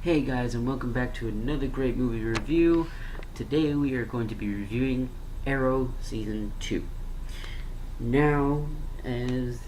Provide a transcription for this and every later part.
Hey guys, and welcome back to another great movie review. Today we are going to be reviewing Arrow Season 2. Now, as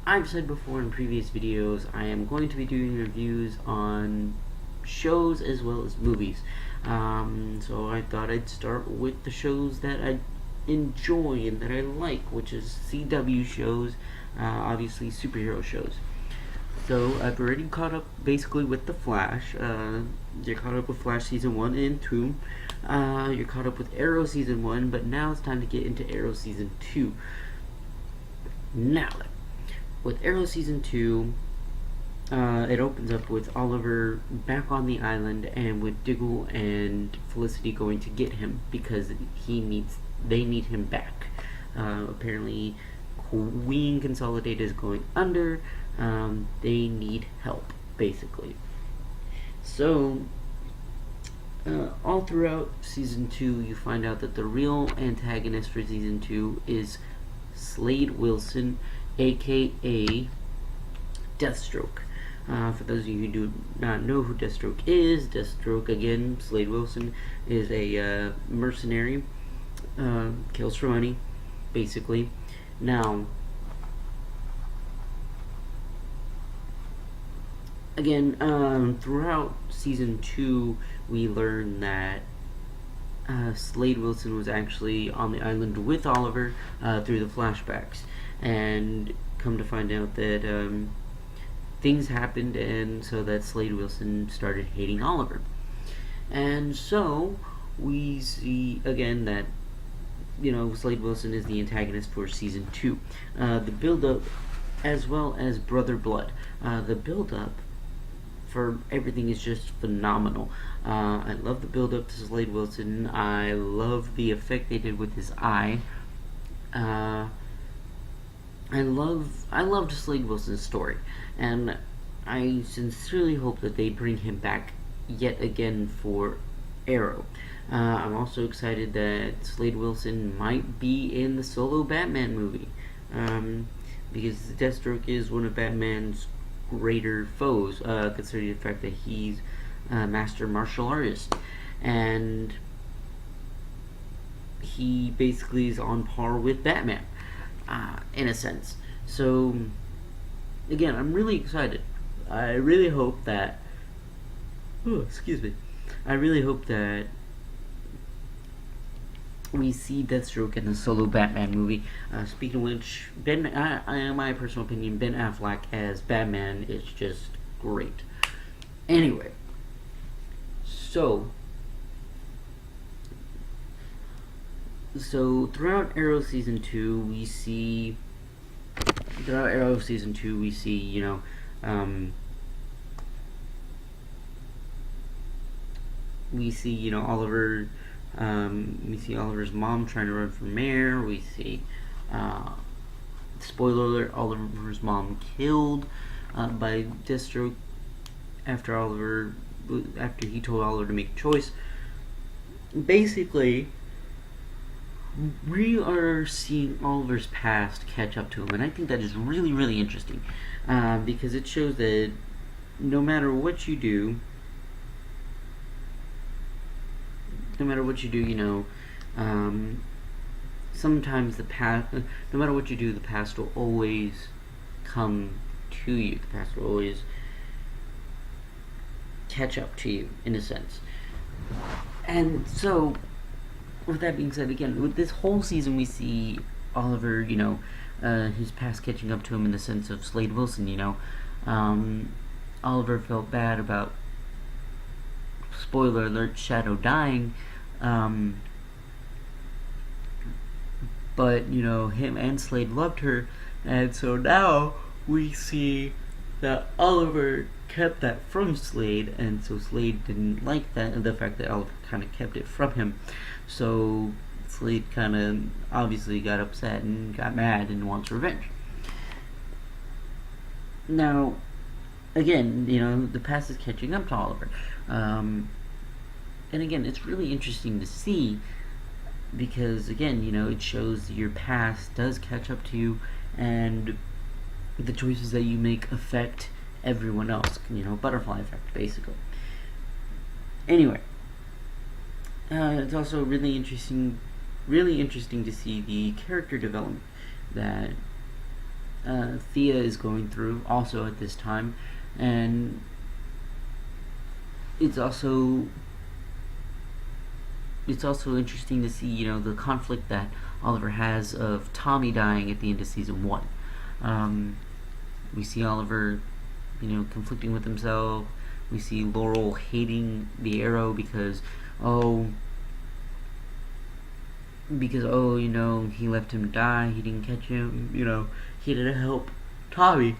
I've said before in previous videos, I am going to be doing reviews on shows as well as movies. So I thought I'd start with the shows that I enjoy and that I like, which is CW shows, obviously superhero shows. So I've already caught up basically with The Flash. You're caught up with Flash Season 1 and 2. You're caught up with Arrow Season 1, but now it's time to get into Arrow Season 2. Now, with Arrow Season 2, it opens up with Oliver back on the island and with Diggle and Felicity going to get him because they need him back. Apparently, Queen Consolidated is going under. They need help, basically. So, all throughout Season 2, you find out that the real antagonist for Season 2 is Slade Wilson, aka Deathstroke. For those of you who do not know who Deathstroke is, again, Slade Wilson, is a mercenary, kills for money, basically. Now, again, throughout Season 2, we learn that Slade Wilson was actually on the island with Oliver through the flashbacks. And come to find out that things happened, and so that Slade Wilson started hating Oliver. And so, we see, again, that Slade Wilson is the antagonist for Season 2. The build-up, as well as Brother Blood. The build-up for everything is just phenomenal. I love the build-up to Slade Wilson. I love the effect they did with his eye. I loved Slade Wilson's story, and I sincerely hope that they bring him back yet again for Arrow. I'm also excited that Slade Wilson might be in the solo Batman movie, because Deathstroke is one of Batman's greater foes, considering the fact that he's a master martial artist, and he basically is on par with Batman, in a sense. So, again, I'm really excited. I really hope that... I really hope that we see Deathstroke in the solo Batman movie. Speaking of which, in my personal opinion, Ben Affleck as Batman is just great. Anyway, so throughout Arrow Season 2, we see Oliver. We see Oliver's mom trying to run for mayor. We see, spoiler alert, Oliver's mom killed by Deathstroke after he told Oliver to make a choice. Basically, we are seeing Oliver's past catch up to him, and I think that is really, really interesting, because it shows that no matter what you do, sometimes the past, no matter what you do, the past will always come to you. The past will always catch up to you, in a sense. And so, with that being said, again, with this whole season, we see Oliver, his past catching up to him in the sense of Slade Wilson, Oliver felt bad about, spoiler alert, Shadow dying, but him and Slade loved her, and so now we see that Oliver kept that from Slade, and so Slade didn't like that, and the fact that Oliver kind of kept it from him. So Slade kind of obviously got upset and got mad and wants revenge. Now, again, the past is catching up to Oliver. And again, it's really interesting to see because, again, it shows your past does catch up to you, and the choices that you make affect everyone else. Butterfly effect, basically. Anyway, it's also really interesting to see the character development that Thea is going through also at this time, and it's also interesting to see the conflict that Oliver has of Tommy dying at the end of season 1. We see Oliver conflicting with himself. We see Laurel hating the Arrow because he left him die, he didn't catch him, he didn't help Tommy.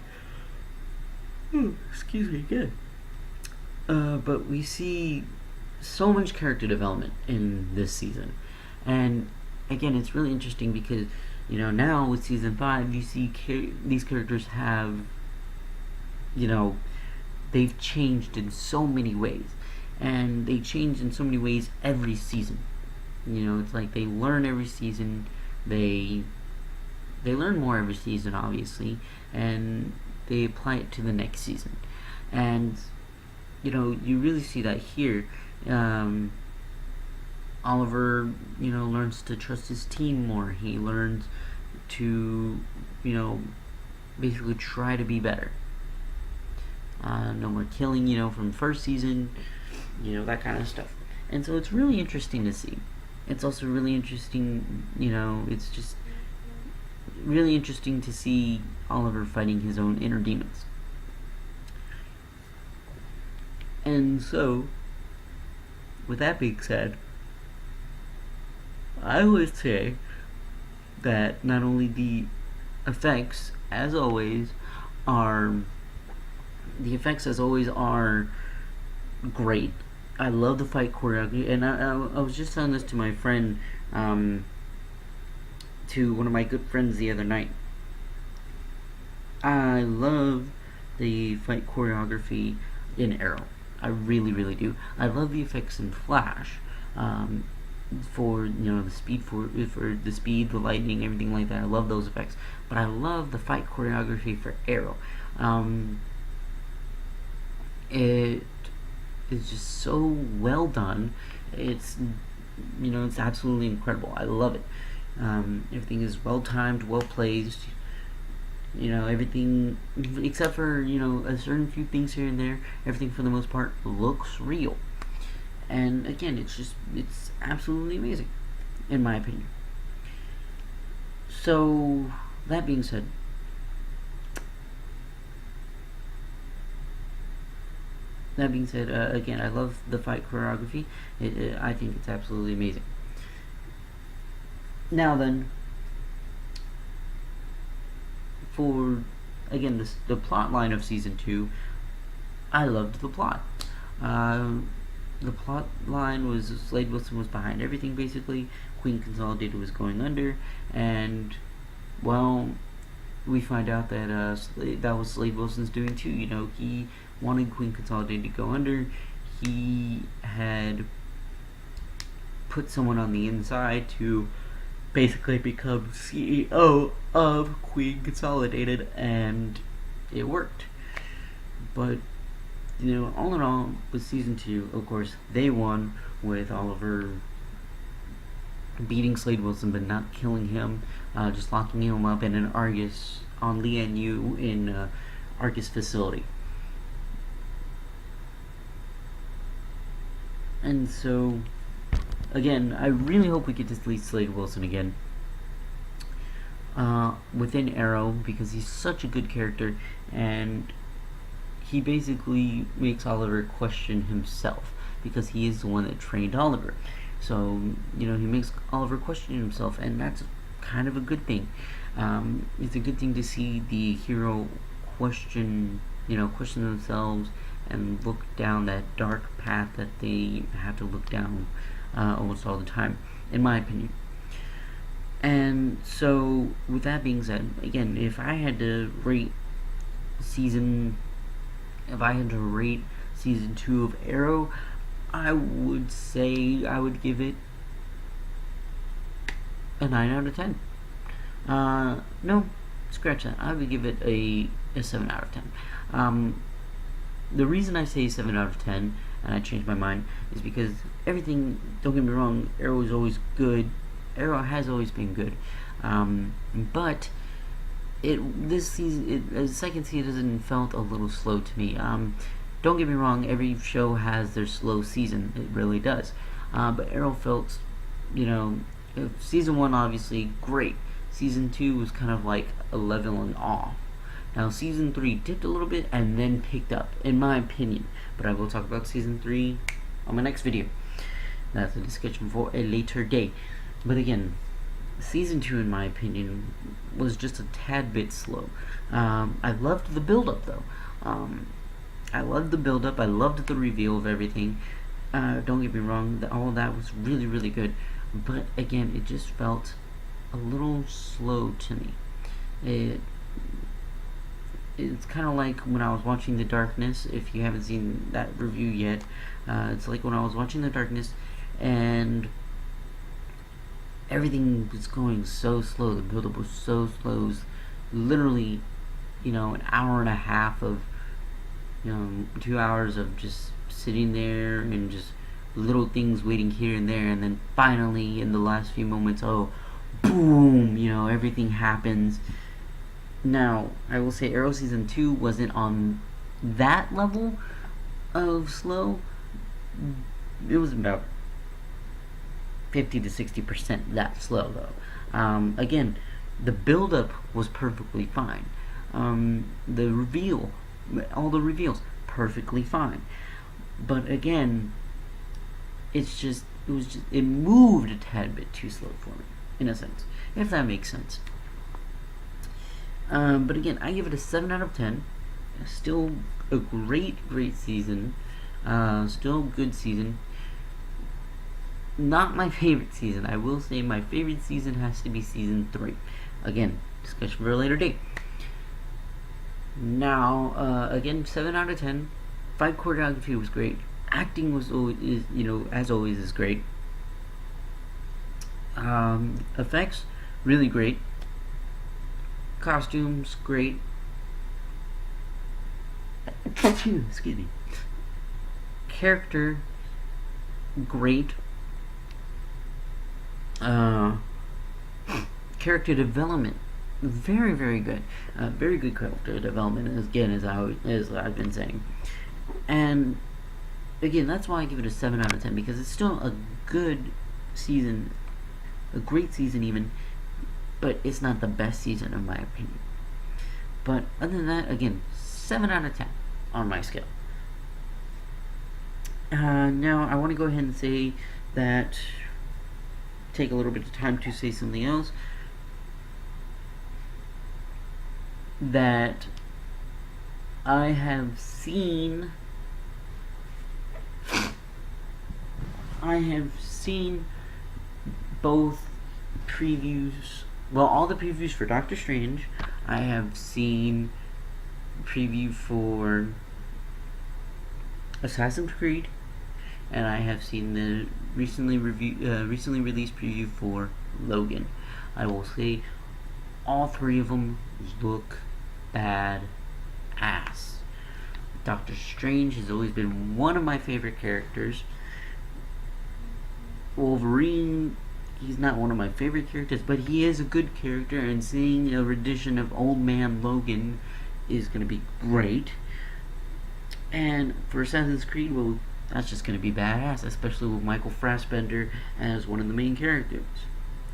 Excuse me again. But we see so much character development in this season, and again, it's really interesting because now with season 5, you see these characters have they've changed in so many ways, and they change in so many ways every season. It's like they learn every season, they learn more every season, obviously, and they apply it to the next season. And you really see that here. Oliver learns to trust his team more. He learns to basically try to be better. No more killing from the first season, that kind of stuff. And so it's really interesting to see. It's also really interesting, it's just really interesting to see Oliver fighting his own inner demons. And so, with that being said, I would say that not only the effects, as always, are great. I love the fight choreography, and I was just telling this to my friend, to one of my good friends the other night. I love the fight choreography in Arrow. I really, really do. I love the effects in Flash, for the speed, for the speed, the lightning, everything like that. I love those effects, but I love the fight choreography for Arrow. It is just so well done. It's it's absolutely incredible. I love it. Everything is well timed, well placed. Everything except for a certain few things here and there. Everything for the most part looks real. And again, it's absolutely amazing, in my opinion. So that being said, again, I love the fight choreography. I think it's absolutely amazing. Now then, for again the plot line of season 2, I loved the plot. The plot line was Slade Wilson was behind everything, basically. Queen Consolidated was going under, and well, we find out that that was Slade Wilson's doing too. He wanted Queen Consolidated to go under. He had put someone on the inside to basically become CEO of Queen Consolidated, and it worked. But all in all, with season 2, of course, they won with Oliver beating Slade Wilson but not killing him, just locking him up in an Argus on Lian-Yu in Argus facility. And so, again, I really hope we get to see Slade Wilson again within Arrow, because he's such a good character, and he basically makes Oliver question himself, because he is the one that trained Oliver. So, he makes Oliver question himself, and that's kind of a good thing. It's a good thing to see the hero question themselves and look down that dark path that they have to look down almost all the time, in my opinion. And so, with that being said, again, if I had to rate season 2 of Arrow, I would say I would give it a 9 out of 10. No, scratch that. I would give it a 7 out of 10. The reason I say 7 out of 10 and I changed my mind, is because everything, don't get me wrong, Arrow is always good. Arrow has always been good. But this season, the second season felt a little slow to me. Don't get me wrong, every show has their slow season. It really does. But Arrow felt, season 1 obviously great. Season 2 was kind of like a leveling off. Now season 3 dipped a little bit and then picked up, in my opinion. But I will talk about season 3 on my next video. That's a discussion for a later day. But again, season 2, in my opinion, was just a tad bit slow. I loved the build-up, though. I loved the build-up. I loved the reveal of everything. Don't get me wrong, all that was really, really good. But again, it just felt a little slow to me. It's kind of like when I was watching The Darkness. If you haven't seen that review yet, it's like when I was watching The Darkness and everything was going so slow. The build-up was so slow. It was literally, an hour and a half of, 2 hours of just sitting there and just little things waiting here and there, and then finally in the last few moments, boom, everything happens. Now, I will say Arrow Season 2 wasn't on that level of slow. It was about 50 to 60% that slow, though. Again, the build-up was perfectly fine. The reveal, all the reveals, perfectly fine. But again, it moved a tad bit too slow for me, in a sense, if that makes sense. But again, I give it a 7 out of 10. Still a great season. Still a good season. Not my favorite season. I will say my favorite season has to be season 3. Again, discussion for a later date. Now, again, 7 out of 10. Fight choreography was great. Acting was always, as always, is great. Effects, really great. Costumes, great. Excuse me. Character, great. Character development, very, very good. Very good character development, again, as I've been saying. And again, that's why I give it a 7 out of 10, because it's still a good season, a great season even, but it's not the best season in my opinion. But other than that, again, 7 out of 10 on my scale. Now, I want to go ahead and say that, take a little bit of time to say something else, that I have seen both previews, well, all the previews for Doctor Strange. I have seen preview for Assassin's Creed, and I have seen the recently released preview for Logan. I will say all 3 of them look bad ass. Doctor Strange has always been one of my favorite characters. Wolverine, he's not one of my favorite characters, but he is a good character, and seeing a rendition of Old Man Logan is going to be great. And for Assassin's Creed, well, that's just going to be badass, especially with Michael Fassbender as one of the main characters.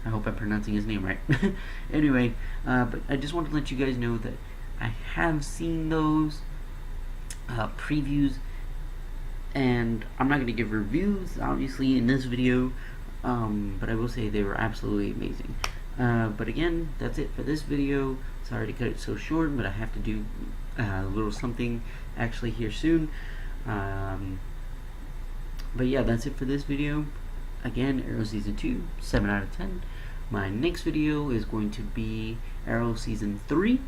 I hope I'm pronouncing his name right. Anyway, but I just want to let you guys know that I have seen those previews, and I'm not going to give reviews, obviously, in this video, but I will say they were absolutely amazing. But again, that's it for this video. Sorry to cut it so short, but I have to do a little something actually here soon. But yeah, that's it for this video. Again, Arrow Season 2, 7 out of 10. My next video is going to be Arrow Season 3.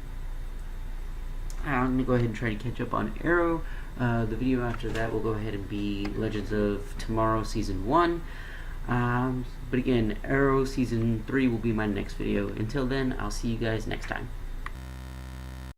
I'm going to go ahead and try to catch up on Arrow. The video after that will go ahead and be Legends of Tomorrow Season 1. But again, Arrow Season 3 will be my next video. Until then, I'll see you guys next time.